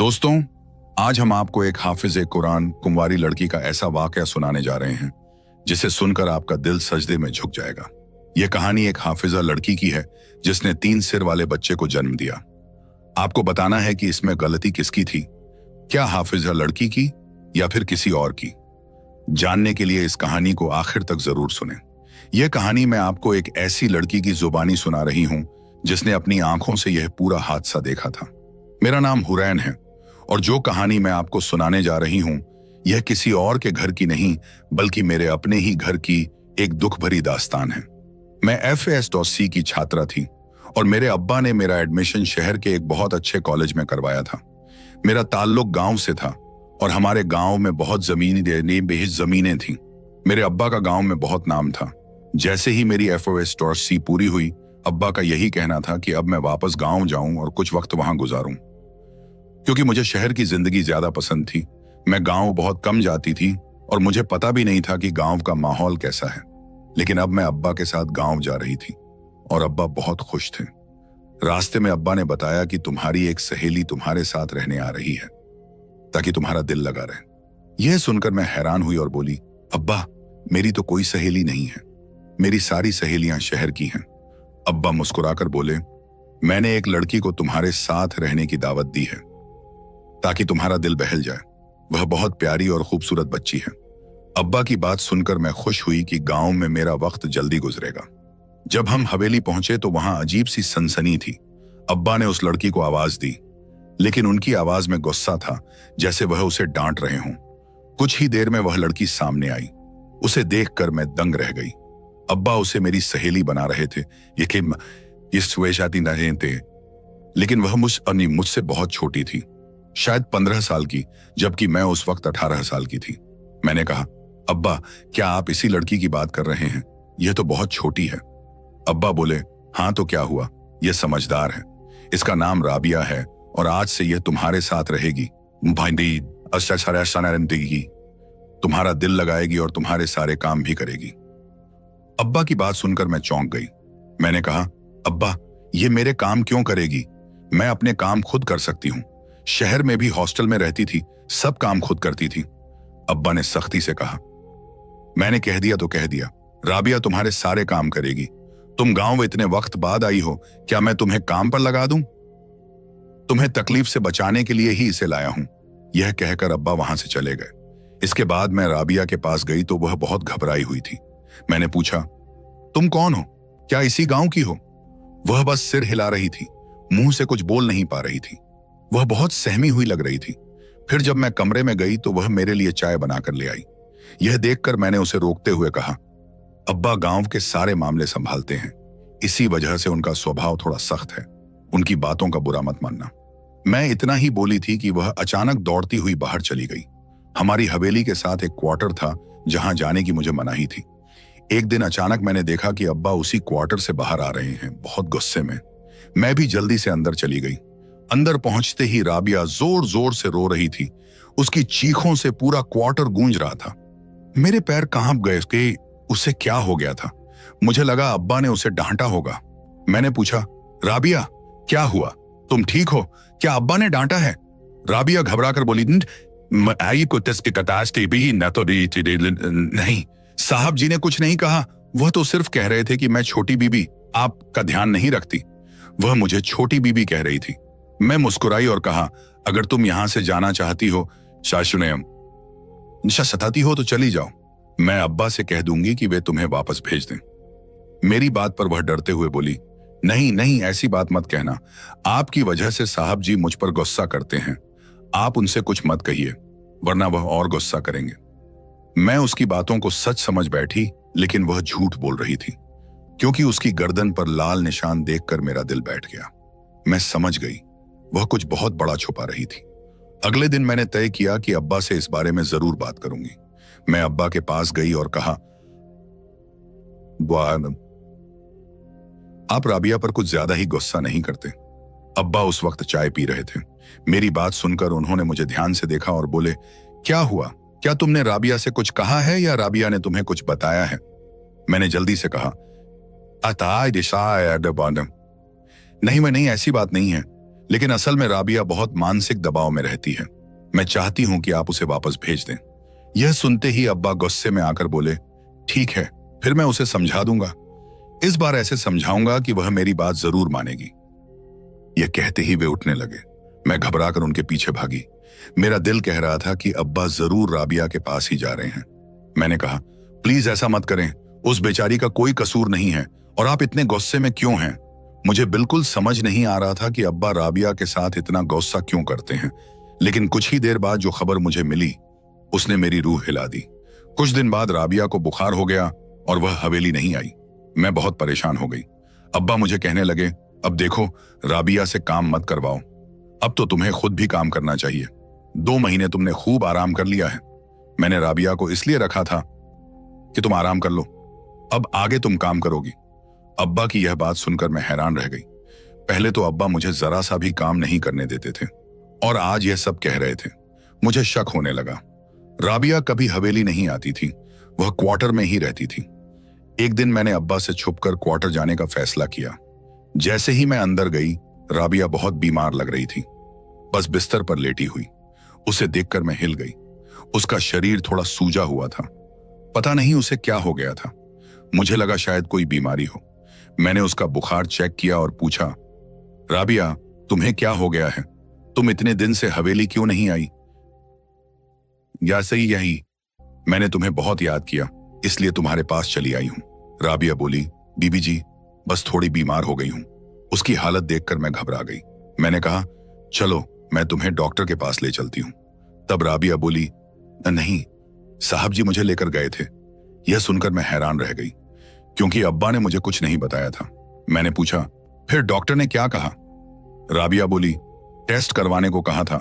दोस्तों, आज हम आपको एक हाफिज कुरान कुंवारी लड़की का ऐसा वाकया सुनाने जा रहे हैं जिसे सुनकर आपका दिल सजदे में झुक जाएगा। यह कहानी एक हाफिजा लड़की की है जिसने 3 सिर वाले बच्चे को जन्म दिया। आपको बताना है कि इसमें गलती किसकी थी, क्या हाफिजा लड़की की या फिर किसी और की। जानने के लिए इस कहानी को आखिर तक जरूर सुनें। यह कहानी मैं आपको एक ऐसी लड़की की जुबानी सुना रही हूं जिसने अपनी आंखों से यह पूरा हादसा देखा था। मेरा नाम हुरैन है और जो कहानी मैं आपको सुनाने जा रही हूं यह किसी और के घर की नहीं बल्कि मेरे अपने ही घर की एक दुख भरी दास्तान है। मैं FAS.C की छात्रा थी और मेरे अब्बा ने मेरा एडमिशन शहर के एक बहुत अच्छे कॉलेज में करवाया था। मेरा ताल्लुक गांव से था और हमारे गांव में बहुत जमीनें थीं। मेरे अब्बा का गांव में बहुत नाम था। जैसे ही मेरी FAS.C पूरी हुई, अब्बा का यही कहना था कि अब मैं वापस गांव जाऊं और कुछ वक्त वहां गुजारूं। क्योंकि मुझे शहर की जिंदगी ज्यादा पसंद थी, मैं गांव बहुत कम जाती थी और मुझे पता भी नहीं था कि गांव का माहौल कैसा है। लेकिन अब मैं अब्बा के साथ गांव जा रही थी और अब्बा बहुत खुश थे। रास्ते में अब्बा ने बताया कि तुम्हारी एक सहेली तुम्हारे साथ रहने आ रही है ताकि तुम्हारा दिल लगा रहे। यह सुनकर मैं हैरान हुई और बोली, अब्बा, मेरी तो कोई सहेली नहीं है, मेरी सारी सहेलियां शहर की हैं। अब्बा मुस्कुराकर बोले, मैंने एक लड़की को तुम्हारे साथ रहने की दावत दी है ताकि तुम्हारा दिल बहल जाए। वह बहुत प्यारी और खूबसूरत बच्ची है। अब्बा की बात सुनकर मैं खुश हुई कि गांव में मेरा वक्त जल्दी गुजरेगा। जब हम हवेली पहुंचे तो वहां अजीब सी सनसनी थी। अब्बा ने उस लड़की को आवाज दी, लेकिन उनकी आवाज में गुस्सा था, जैसे वह उसे डांट रहे हों। कुछ ही देर में वह लड़की सामने आई। उसे देखकर मैं दंग रह गई। अब्बा उसे मेरी सहेली बना रहे थे, लेकिन वह मुझसे बहुत छोटी थी, शायद 15 साल की, जबकि मैं उस वक्त 18 साल की थी। मैंने कहा, अब्बा, क्या आप इसी लड़की की बात कर रहे हैं? यह तो बहुत छोटी है। अब्बा बोले, हाँ तो क्या हुआ, यह समझदार है, इसका नाम राबिया है और आज से यह तुम्हारे साथ रहेगी। तुम्हारा दिल लगाएगी और तुम्हारे सारे काम भी करेगी। अब्बा की बात सुनकर मैं चौंक गई। मैंने कहा, अब्बा, ये मेरे काम क्यों करेगी? मैं अपने काम खुद कर सकती हूँ। शहर में भी हॉस्टल में रहती थी, सब काम खुद करती थी। अब्बा ने सख्ती से कहा, मैंने कह दिया तो कह दिया, राबिया तुम्हारे सारे काम करेगी। तुम गांव में इतने वक्त बाद आई हो, क्या मैं तुम्हें काम पर लगा दूं? तुम्हें तकलीफ से बचाने के लिए ही इसे लाया हूं। यह कहकर अब्बा वहां से चले गए। इसके बाद मैं राबिया के पास गई तो वह बहुत घबराई हुई थी। मैंने पूछा, तुम कौन हो? क्या इसी गांव की हो? वह बस सिर हिला रही थी, मुंह से कुछ बोल नहीं पा रही थी। वह बहुत सहमी हुई लग रही थी। फिर जब मैं कमरे में गई तो वह मेरे लिए चाय बनाकर ले आई। यह देखकर मैंने उसे रोकते हुए कहा, अब्बा गांव के सारे मामले संभालते हैं, इसी वजह से उनका स्वभाव थोड़ा सख्त है, उनकी बातों का बुरा मत मानना। मैं इतना ही बोली थी कि वह अचानक दौड़ती हुई बाहर चली गई। हमारी हवेली के साथ एक क्वार्टर था जहां जाने की मुझे मनाही थी। एक दिन अचानक मैंने देखा कि अब्बा उसी क्वार्टर से बाहर आ रहे हैं, बहुत गुस्से में। मैं भी जल्दी से अंदर चली गई। अंदर पहुंचते ही राबिया जोर जोर से रो रही थी। उसकी चीखों से पूरा क्वार्टर गूंज रहा था। मेरे पैर कांप गए कि उसे क्या हो गया था। मुझे लगा अब्बा ने उसे डांटा होगा। मैंने पूछा, राबिया, क्या हुआ? तुम ठीक हो? क्या अब्बा ने डांटा है? राबिया घबराकर बोली, नहीं, साहब जी ने कुछ नहीं कहा। वह तो सिर्फ कह रहे थे कि मैं छोटी बीबी आपका ध्यान नहीं रखती। वह मुझे छोटी बीबी कह रही थी। मैं मुस्कुराई और कहा, अगर तुम यहां से जाना चाहती हो, सताती हो तो चली जाओ। मैं अब्बा से कह दूंगी कि वे तुम्हें वापस भेज दें। मेरी बात पर वह डरते हुए बोली, नहीं नहीं, ऐसी बात मत कहना। आपकी वजह से साहब जी मुझ पर गुस्सा करते हैं। आप उनसे कुछ मत कहिए, वरना वह और गुस्सा करेंगे। मैं उसकी बातों को सच समझ बैठी, लेकिन वह झूठ बोल रही थी, क्योंकि उसकी गर्दन पर लाल निशान देखकर मेरा दिल बैठ गया। मैं समझ गई, वह कुछ बहुत बड़ा छुपा रही थी। अगले दिन मैंने तय किया कि अब्बा से इस बारे में जरूर बात करूंगी। मैं अब्बा के पास गई और कहा, आप राबिया पर कुछ ज्यादा ही गुस्सा नहीं करते? अब्बा उस वक्त चाय पी रहे थे। मेरी बात सुनकर उन्होंने मुझे ध्यान से देखा और बोले, क्या हुआ? क्या तुमने राबिया से कुछ कहा है या राबिया ने तुम्हें कुछ बताया है? मैंने जल्दी से कहा, नहीं, ऐसी बात नहीं है, लेकिन असल में राबिया बहुत मानसिक दबाव में रहती है। मैं चाहती हूं कि आप उसे वापस भेज दें। यह सुनते ही अब्बा गुस्से में आकर बोले, ठीक है, फिर मैं उसे समझा दूंगा। इस बार ऐसे समझाऊंगा कि वह मेरी बात जरूर मानेगी। यह कहते ही वे उठने लगे। मैं घबराकर उनके पीछे भागी। मेरा दिल कह रहा था कि अब्बा जरूर राबिया के पास ही जा रहे हैं। मैंने कहा, प्लीज ऐसा मत करें, उस बेचारी का कोई कसूर नहीं है और आप इतने गुस्से में क्यों हैं? मुझे बिल्कुल समझ नहीं आ रहा था कि अब्बा राबिया के साथ इतना गुस्सा क्यों करते हैं, लेकिन कुछ ही देर बाद जो खबर मुझे मिली उसने मेरी रूह हिला दी। कुछ दिन बाद राबिया को बुखार हो गया और वह हवेली नहीं आई। मैं बहुत परेशान हो गई। अब्बा मुझे कहने लगे, अब देखो, राबिया से काम मत करवाओ, अब तो तुम्हें खुद भी काम करना चाहिए। 2 महीने तुमने खूब आराम कर लिया है। मैंने राबिया को इसलिए रखा था कि तुम आराम कर लो, अब आगे तुम काम करोगी। अब्बा की यह बात सुनकर मैं हैरान रह गई। पहले तो अब्बा मुझे जरा सा भी काम नहीं करने देते थे और आज यह सब कह रहे थे। मुझे शक होने लगा। राबिया कभी हवेली नहीं आती थी, वह क्वार्टर में ही रहती थी। एक दिन मैंने अब्बा से छुपकर क्वार्टर जाने का फैसला किया। जैसे ही मैं अंदर गई, राबिया बहुत बीमार लग रही थी, बस बिस्तर पर लेटी हुई। उसे देखकर मैं हिल गई। उसका शरीर थोड़ा सूजा हुआ था। पता नहीं उसे क्या हो गया था। मुझे लगा शायद कोई बीमारी हो। मैंने उसका बुखार चेक किया और पूछा, राबिया, तुम्हें क्या हो गया है? तुम इतने दिन से हवेली क्यों नहीं आई? या सही यही, मैंने तुम्हें बहुत याद किया, इसलिए तुम्हारे पास चली आई हूं। राबिया बोली, बीबी जी, बस थोड़ी बीमार हो गई हूं। उसकी हालत देखकर मैं घबरा गई। मैंने कहा, चलो मैं तुम्हें डॉक्टर के पास ले चलती हूं। तब राबिया बोली, नहीं, साहब जी मुझे लेकर गए थे। यह सुनकर मैं हैरान रह गई, क्योंकि अब्बा ने मुझे कुछ नहीं बताया था। मैंने पूछा, फिर डॉक्टर ने क्या कहा? राबिया बोली, टेस्ट करवाने को कहा था,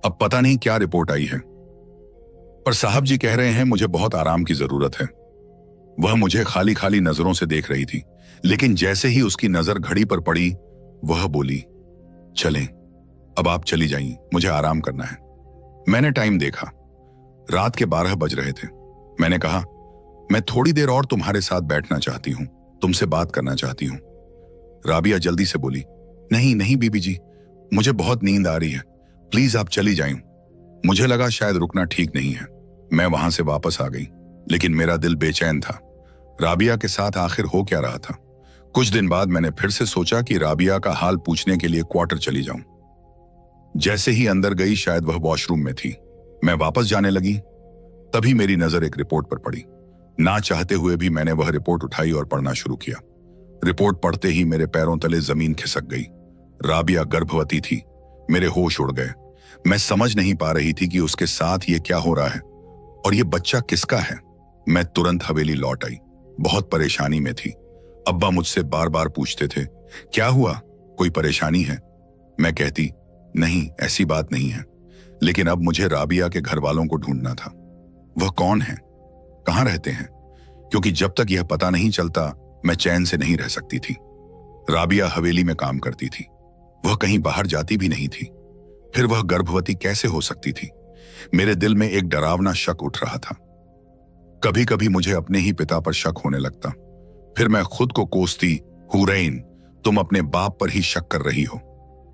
अब पता नहीं क्या रिपोर्ट आई है, पर साहब जी कह रहे हैं मुझे बहुत आराम की जरूरत है। वह मुझे खाली खाली नजरों से देख रही थी, लेकिन जैसे ही उसकी नजर घड़ी पर पड़ी, वह बोली, चलें, अब आप चली जाइए, मुझे आराम करना है। मैंने टाइम देखा, रात के 12 बज रहे थे। मैंने कहा, मैं थोड़ी देर और तुम्हारे साथ बैठना चाहती हूं, तुमसे बात करना चाहती हूं। राबिया जल्दी से बोली, नहीं नहीं बीबी जी, मुझे बहुत नींद आ रही है, प्लीज आप चली जाइए। मुझे लगा शायद रुकना ठीक नहीं है। मैं वहां से वापस आ गई, लेकिन मेरा दिल बेचैन था। राबिया के साथ आखिर हो क्या रहा था? कुछ दिन बाद मैंने फिर से सोचा कि राबिया का हाल पूछने के लिए क्वार्टर चली जाऊं। जैसे ही अंदर गई, शायद वह वॉशरूम में थी। मैं वापस जाने लगी, तभी मेरी नजर एक रिपोर्ट पर पड़ी। ना चाहते हुए भी मैंने वह रिपोर्ट उठाई और पढ़ना शुरू किया। रिपोर्ट पढ़ते ही मेरे पैरों तले जमीन खिसक गई। राबिया गर्भवती थी। मेरे होश उड़ गए। मैं समझ नहीं पा रही थी कि उसके साथ ये क्या हो रहा है और ये बच्चा किसका है। मैं तुरंत हवेली लौट आई। बहुत परेशानी में थी। अब्बा मुझसे बार बार पूछते थे, क्या हुआ, कोई परेशानी है? मैं कहती, नहीं, ऐसी बात नहीं है। लेकिन अब मुझे राबिया के घर वालों को ढूंढना था। वह कौन है, कहां रहते हैं? क्योंकि जब तक यह पता नहीं चलता, मैं चैन से नहीं रह सकती थी। राबिया हवेली में काम करती थी, वह कहीं बाहर जाती भी नहीं थी। फिर वह गर्भवती कैसे हो सकती थी? मेरे दिल में एक डरावना शक उठ रहा था। कभी कभी मुझे अपने ही पिता पर शक होने लगता। फिर मैं खुद को कोसती, हुरैन, तुम अपने बाप पर ही शक कर रही हो।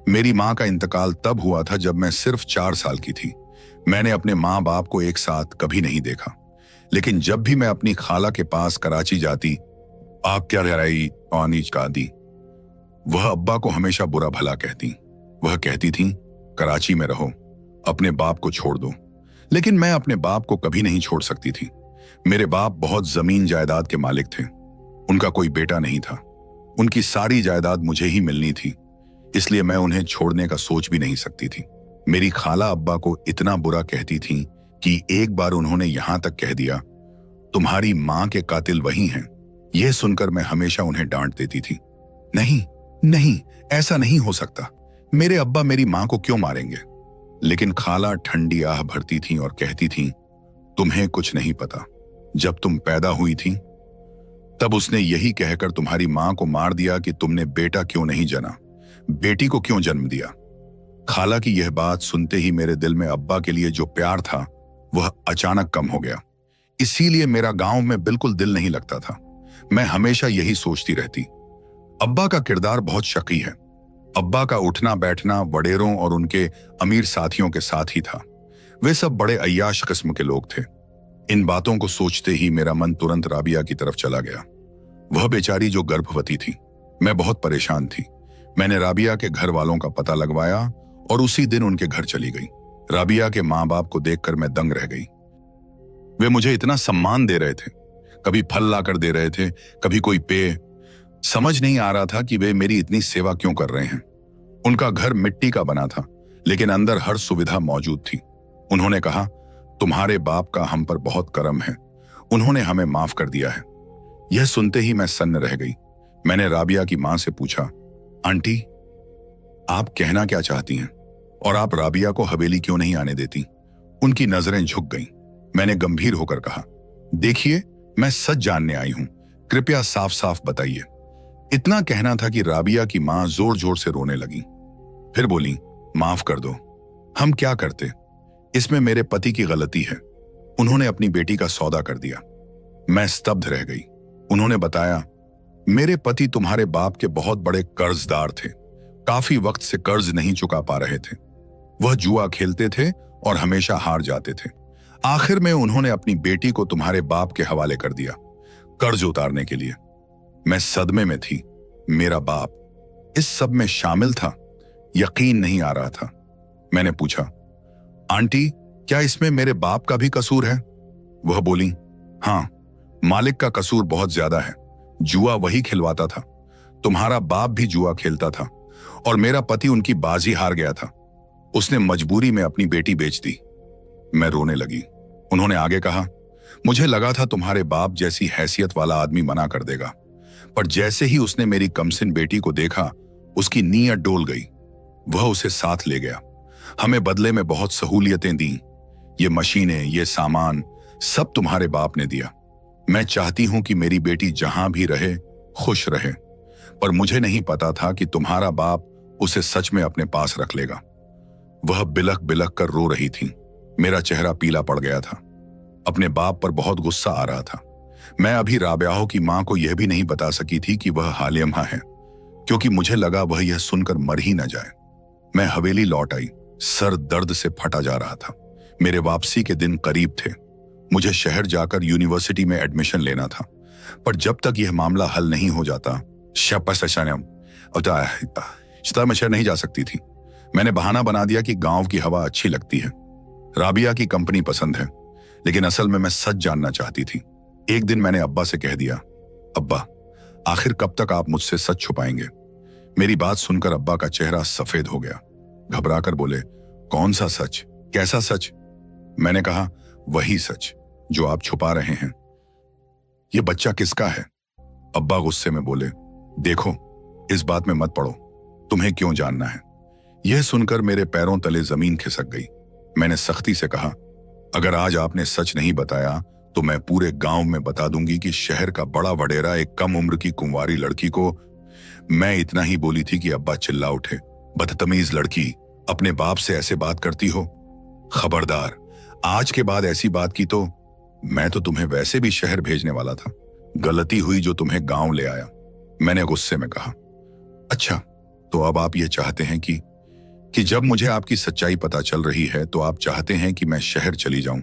मेरी मां का इंतकाल तब हुआ था जब मैं सिर्फ 4 साल की थी। मैंने अपने माँ बाप को एक साथ कभी नहीं देखा। लेकिन जब भी मैं अपनी खाला के पास कराची जाती, आप क्या रही आनीज का दी, वह अब्बा को हमेशा बुरा भला कहती। वह कहती थी, कराची में रहो, अपने बाप को छोड़ दो। लेकिन मैं अपने बाप को कभी नहीं छोड़ सकती थी। मेरे बाप बहुत जमीन जायदाद के मालिक थे। उनका कोई बेटा नहीं था। उनकी सारी जायदाद मुझे ही मिलनी थी, इसलिए मैं उन्हें छोड़ने का सोच भी नहीं सकती थी। मेरी खाला अब्बा को इतना बुरा कहती थी कि एक बार उन्होंने यहां तक कह दिया, तुम्हारी मां के कातिल वही हैं। यह सुनकर मैं हमेशा उन्हें डांट देती थी। नहीं नहीं, ऐसा नहीं हो सकता, मेरे अब्बा मेरी मां को क्यों मारेंगे? लेकिन खाला ठंडी आह भरती थी और कहती थी, तुम्हें कुछ नहीं पता। जब तुम पैदा हुई थी तब उसने यही कहकर तुम्हारी मां को मार दिया कि तुमने बेटा क्यों नहीं जना, बेटी को क्यों जन्म दिया। खाला की यह बात सुनते ही मेरे दिल में अब्बा के लिए जो प्यार था वह अचानक कम हो गया। इसीलिए मेरा गांव में बिल्कुल दिल नहीं लगता था। मैं हमेशा यही सोचती रहती, अब्बा का किरदार बहुत शकी है। अब्बा का उठना बैठना वडेरों और उनके अमीर साथियों के साथ ही था। वे सब बड़े अय्याश किस्म के लोग थे। इन बातों को सोचते ही मेरा मन तुरंत राबिया की तरफ चला गया। वह बेचारी जो गर्भवती थी। मैं बहुत परेशान थी। मैंने राबिया के घर वालों का पता लगवाया और उसी दिन उनके घर चली गई। राबिया के माँ बाप को देखकर मैं दंग रह गई। वे मुझे इतना सम्मान दे रहे थे, कभी फल लाकर दे रहे थे, कभी कोई पेय। समझ नहीं आ रहा था कि वे मेरी इतनी सेवा क्यों कर रहे हैं। उनका घर मिट्टी का बना था, लेकिन अंदर हर सुविधा मौजूद थी। उन्होंने कहा, तुम्हारे बाप का हम पर बहुत करम है, उन्होंने हमें माफ कर दिया है। यह सुनते ही मैं सन्न रह गई। मैंने राबिया की मां से पूछा, आंटी, आप कहना क्या चाहती हैं और आप राबिया को हवेली क्यों नहीं आने देती? उनकी नजरें झुक गईं। मैंने गंभीर होकर कहा, देखिए, मैं सच जानने आई हूं, कृपया साफ साफ बताइए। इतना कहना था कि राबिया की मां जोर जोर से रोने लगी। फिर बोली, माफ कर दो, हम क्या करते, इसमें मेरे पति की गलती है, उन्होंने अपनी बेटी का सौदा कर दिया। मैं स्तब्ध रह गई। उन्होंने बताया, मेरे पति तुम्हारे बाप के बहुत बड़े कर्जदार थे, काफी वक्त से कर्ज नहीं चुका पा रहे थे। वह जुआ खेलते थे और हमेशा हार जाते थे। आखिर में उन्होंने अपनी बेटी को तुम्हारे बाप के हवाले कर दिया, कर्ज उतारने के लिए। मैं सदमे में थी। मेरा बाप इस सब में शामिल था, यकीन नहीं आ रहा था। मैंने पूछा, आंटी, क्या इसमें मेरे बाप का भी कसूर है? वह बोली, हाँ, मालिक का कसूर बहुत ज्यादा है। जुआ वही खिलवाता था, तुम्हारा बाप भी जुआ खेलता था और मेरा पति उनकी बाजी हार गया था। उसने मजबूरी में अपनी बेटी बेच दी। मैं रोने लगी। उन्होंने आगे कहा, मुझे लगा था तुम्हारे बाप जैसी हैसियत वाला आदमी मना कर देगा, पर जैसे ही उसने मेरी कमसिन बेटी को देखा, उसकी नीयत डोल गई। वह उसे साथ ले गया। हमें बदले में बहुत सहूलियतें दी। ये मशीनें, ये सामान सब तुम्हारे बाप ने दिया। मैं चाहती हूं कि मेरी बेटी जहां भी रहे खुश रहे, पर मुझे नहीं पता था कि तुम्हारा बाप उसे सच में अपने पास रख लेगा। वह बिलख बिलख कर रो रही थी। मेरा चेहरा पीला पड़ गया था। अपने बाप पर बहुत गुस्सा आ रहा था। मैं अभी राबिया की मां को यह भी नहीं बता सकी थी कि वह हालिमा है, क्योंकि मुझे लगा वह यह सुनकर मर ही न जाए। मैं हवेली लौट आई। सर दर्द से फटा जा रहा था। मेरे वापसी के दिन करीब थे। मुझे शहर जाकर यूनिवर्सिटी में एडमिशन लेना था, पर जब तक यह मामला हल नहीं हो जाता मैं शहर नहीं जा सकती थी। मैंने बहाना बना दिया कि गांव की हवा अच्छी लगती है, राबिया की कंपनी पसंद है, लेकिन असल में मैं सच जानना चाहती थी। एक दिन मैंने अब्बा से कह दिया, अब्बा, आखिर कब तक आप मुझसे सच छुपाएंगे? मेरी बात सुनकर अब्बा का चेहरा सफेद हो गया। घबराकर बोले, कौन सा सच, कैसा सच? मैंने कहा, वही सच जो आप छुपा रहे हैं। यह बच्चा किसका है? अब्बा गुस्से में बोले, देखो, इस बात में मत पड़ो, तुम्हें क्यों जानना है? यह सुनकर मेरे पैरों तले जमीन खिसक गई। मैंने सख्ती से कहा, अगर आज आपने सच नहीं बताया तो मैं पूरे गांव में बता दूंगी कि शहर का बड़ा वडेरा एक कम उम्र की कुंवारी लड़की को। मैं इतना ही बोली थी कि अब्बा चिल्ला उठे, बदतमीज लड़की, अपने बाप से ऐसे बात करती हो? खबरदार, आज के बाद ऐसी बात की तो मैं तो तुम्हें वैसे भी शहर भेजने वाला था। गलती हुई जो तुम्हें गांव ले आया। मैंने गुस्से में कहा, अच्छा, तो अब आप ये चाहते हैं कि जब मुझे आपकी सच्चाई पता चल रही है तो आप चाहते हैं कि मैं शहर चली जाऊं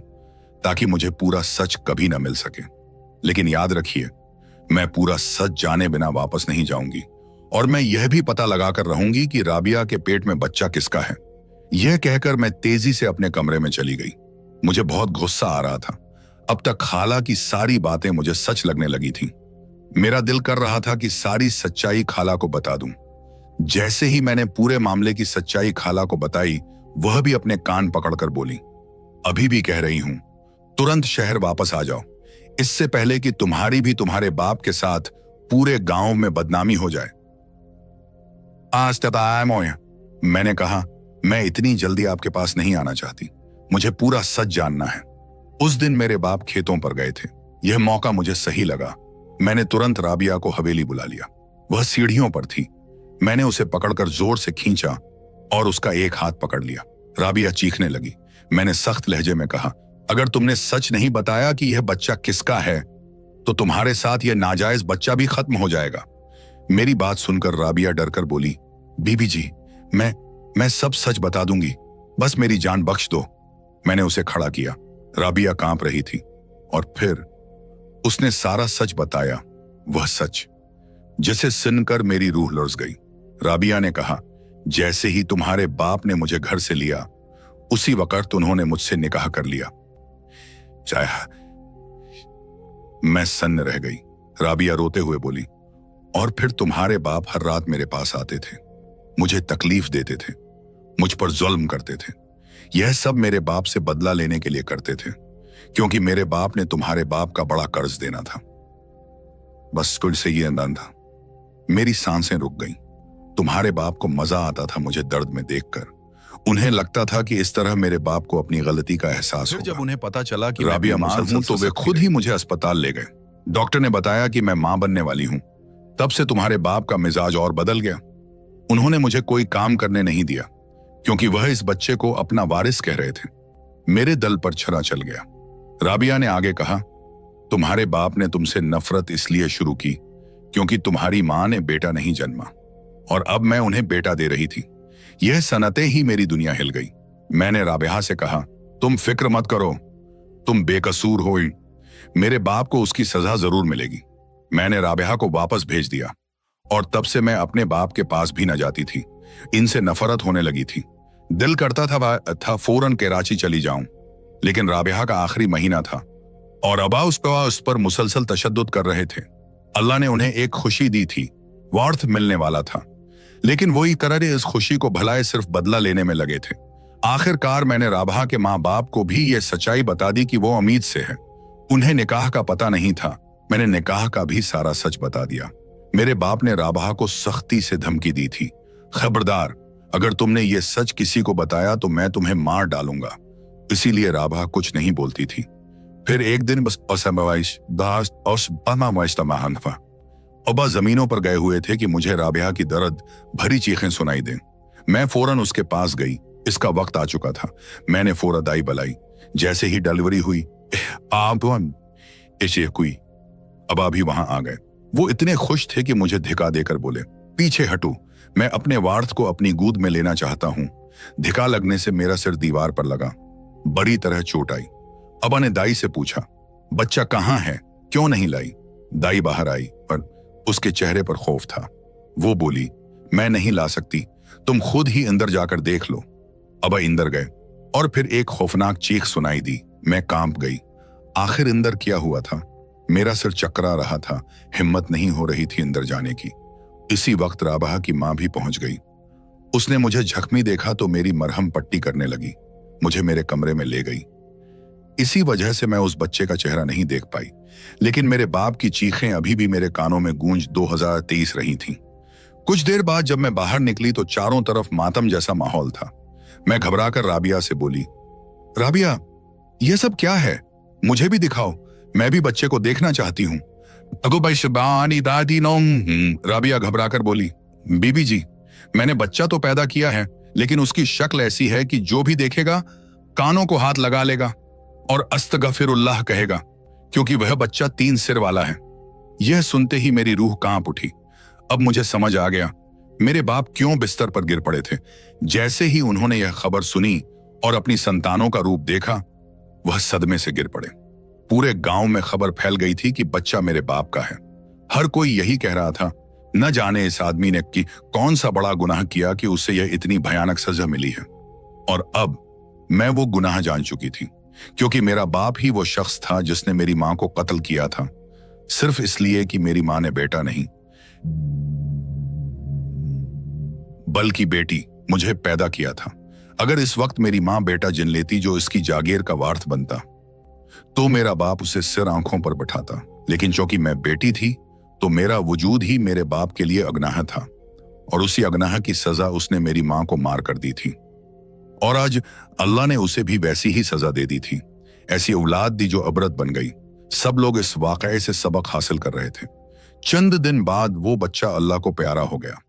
ताकि मुझे पूरा सच कभी ना मिल सके। लेकिन याद रखिए, मैं पूरा सच जाने बिना वापस नहीं जाऊंगी और मैं यह भी पता लगाकर रहूंगी कि राबिया के पेट में बच्चा किसका है। यह कहकर मैं तेजी से अपने कमरे में चली गई। मुझे बहुत गुस्सा आ रहा था। अब तक खाला की सारी बातें मुझे सच लगने लगी थी। मेरा दिल कर रहा था कि सारी सच्चाई खाला को बता दूं। जैसे ही मैंने पूरे मामले की सच्चाई खाला को बताई, वह भी अपने कान पकड़कर बोली, अभी भी कह रही हूं, तुरंत शहर वापस आ जाओ, इससे पहले कि तुम्हारी भी तुम्हारे बाप के साथ पूरे गांव में बदनामी हो जाए। आज तक मैंने कहा, मैं इतनी जल्दी आपके पास नहीं आना चाहती, मुझे पूरा सच जानना है। उस दिन मेरे बाप खेतों पर गए थे। यह मौका मुझे सही लगा। मैंने तुरंत राबिया को हवेली बुला लिया। वह सीढ़ियों पर थी। मैंने उसे पकड़कर जोर से खींचा और उसका एक हाथ पकड़ लिया। राबिया चीखने लगी। मैंने सख्त लहजे में कहा, अगर तुमने सच नहीं बताया कि यह बच्चा किसका है तो तुम्हारे साथ यह नाजायज बच्चा भी खत्म हो जाएगा। मेरी बात सुनकर राबिया डरकर बोली, बीबी जी, मैं सब सच बता दूंगी, बस मेरी जान बख्श दो। मैंने उसे खड़ा किया। राबिया कांप रही थी और फिर उसने सारा सच बताया, वह सच जिसे सुनकर मेरी रूह लुढ़क गई। राबिया ने कहा, जैसे ही तुम्हारे बाप ने मुझे घर से लिया उसी वक्त उन्होंने मुझसे निकाह कर लिया। मैं सन्न रह गई। राबिया रोते हुए बोली, और फिर तुम्हारे बाप हर रात मेरे पास आते थे, मुझे तकलीफ देते थे, मुझ पर जुल्म करते थे। यह सब मेरे बाप से बदला लेने के लिए करते थे, क्योंकि मेरे बाप ने तुम्हारे बाप का बड़ा कर्ज देना था। बस कुल से ये अंदाज था। मेरी सांसें रुक गईं। तुम्हारे बाप को मजा आता था मुझे दर्द में देखकर। उन्हें लगता था कि इस तरह मेरे बाप को अपनी गलती का एहसास होगा। जब उन्हें पता चला कि राबिया बीमार हूं तो वे खुद ही मुझे अस्पताल ले गए। डॉक्टर ने बताया कि मैं मां बनने वाली हूं। तब से तुम्हारे बाप का मिजाज और बदल गया। उन्होंने मुझे कोई काम करने नहीं दिया, क्योंकि वह इस बच्चे को अपना वारिस कह रहे थे। मेरे दल पर छरा चल गया। राबिया ने आगे कहा, तुम्हारे बाप ने तुमसे नफरत इसलिए शुरू की क्योंकि तुम्हारी मां ने बेटा नहीं जन्मा, और अब मैं उन्हें बेटा दे रही थी। यह सनते ही मेरी दुनिया हिल गई। मैंने राबिया से कहा, तुम फिक्र मत करो, तुम बेकसूर हो। मेरे बाप को उसकी सजा जरूर मिलेगी। मैंने राबिया को वापस भेज दिया और तब से मैं अपने बाप के पास भी न जाती थी। इनसे नफरत होने लगी थी। दिल करता था फौरन कराची चली जाऊं, लेकिन राबिया का आखिरी महीना था और अबा उस पर मुसलसल तशद्दुद कर रहे थे। अल्लाह ने उन्हें एक खुशी दी थी, वार्थ मिलने वाला था, लेकिन वही तरह इस खुशी को भलाए सिर्फ बदला लेने में लगे थे। आखिरकार मैंने राबिया के माँ बाप को भी यह सच्चाई बता दी कि वो अमीद से है। उन्हें निकाह का पता नहीं था। मैंने निकाह का भी सारा सच बता दिया। मेरे बाप ने राबिया को सख्ती से धमकी दी थी, खबरदार, अगर तुमने ये सच किसी को बताया तो मैं तुम्हें मार डालूंगा। इसीलिए राबिया कुछ नहीं बोलती थी। फिर एक दिन बस अब्बा जमीनों पर गए हुए थे कि मुझे राबिया की दर्द भरी चीखें सुनाई दें। मैं फौरन उसके पास गई। इसका वक्त आ चुका था। मैंने फौरन दाई बुलाई। जैसे ही डिलीवरी हुई अब्बा भी वहां आ गए। वो इतने खुश थे कि मुझे धिका देकर बोले, पीछे हटो, मैं अपने वार्थ को अपनी गोद में लेना चाहता हूं। धिका लगने से मेरा सिर दीवार पर लगा। बड़ी तरह चोट आई। अब्बा ने दाई से पूछा, बच्चा कहाँ है, क्यों नहीं लाई? दाई बाहर आई, पर उसके चेहरे पर खौफ था। वो बोली, मैं नहीं ला सकती, तुम खुद ही अंदर जाकर देख लो। अब्बा अंदर गए और फिर एक खौफनाक चीख सुनाई दी। मैं कांप गई। आखिर अंदर क्या हुआ था? मेरा सिर चकरा रहा था, हिम्मत नहीं हो रही थी अंदर जाने की। इसी वक्त राबिया की मां भी पहुंच गई। उसने मुझे जख्मी देखा तो मेरी मरहम पट्टी करने लगी। मुझे मेरे कमरे में ले गई। इसी वजह से मैं उस बच्चे का चेहरा नहीं देख पाई, लेकिन मेरे बाप की चीखें अभी भी मेरे कानों में गूंज 2023 रही थीं। कुछ देर बाद जब मैं बाहर निकली तो चारों तरफ मातम जैसा माहौल था। मैं घबराकर राबिया से बोली, राबिया, यह सब क्या है? मुझे भी दिखाओ, मैं भी बच्चे को देखना चाहती हूँ। राबिया घबराकर बोली, बीबी जी, मैंने बच्चा तो पैदा किया है, लेकिन उसकी शक्ल ऐसी है कि जो भी देखेगा कानों को हाथ लगा लेगा और अस्तगफिरुल्लाह कहेगा, क्योंकि वह बच्चा 3 सिर वाला है। यह सुनते ही मेरी रूह कांप उठी। अब मुझे समझ आ गया मेरे बाप क्यों बिस्तर पर गिर पड़े थे। जैसे ही उन्होंने यह खबर सुनी और अपनी संतानों का रूप देखा, वह सदमे से गिर पड़े। पूरे गांव में खबर फैल गई थी कि बच्चा मेरे बाप का है। हर कोई यही कह रहा था, न जाने इस आदमी ने कि कौन सा बड़ा गुनाह किया कि उसे यह इतनी भयानक सजा मिली है। और अब मैं वो गुनाह जान चुकी थी, क्योंकि मेरा बाप ही वो शख्स था जिसने मेरी मां को कत्ल किया था, सिर्फ इसलिए कि मेरी मां ने बेटा नहीं बल्कि बेटी मुझे पैदा किया था। अगर इस वक्त मेरी मां बेटा जिन लेती जो इसकी जागीर का वार्थ बनता, तो मेरा बाप उसे सिर आंखों पर बिठाता। लेकिन चूंकि मैं बेटी थी तो मेरा वजूद ही मेरे बाप के लिए अगनाह था, और उसी अगनाह की सजा उसने मेरी मां को मार कर दी थी। और आज अल्लाह ने उसे भी वैसी ही सजा दे दी थी। ऐसी औलाद दी जो अबरत बन गई। सब लोग इस वाकये से सबक हासिल कर रहे थे। चंद दिन बाद वो बच्चा अल्लाह को प्यारा हो गया।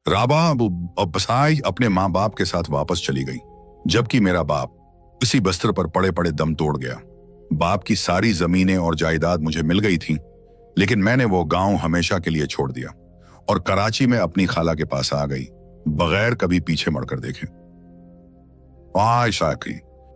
राबिया अपने माँ बाप के साथ वापस चली गई, जबकि मेरा बाप इसी बिस्तर पर पड़े पड़े दम तोड़ गया। बाप की सारी जमीनें और जायदाद मुझे मिल गई थी, लेकिन मैंने वो गांव हमेशा के लिए छोड़ दिया और कराची में अपनी खाला के पास आ गई। बगैर कभी पीछे मुड़कर देखे। वाह शाकी,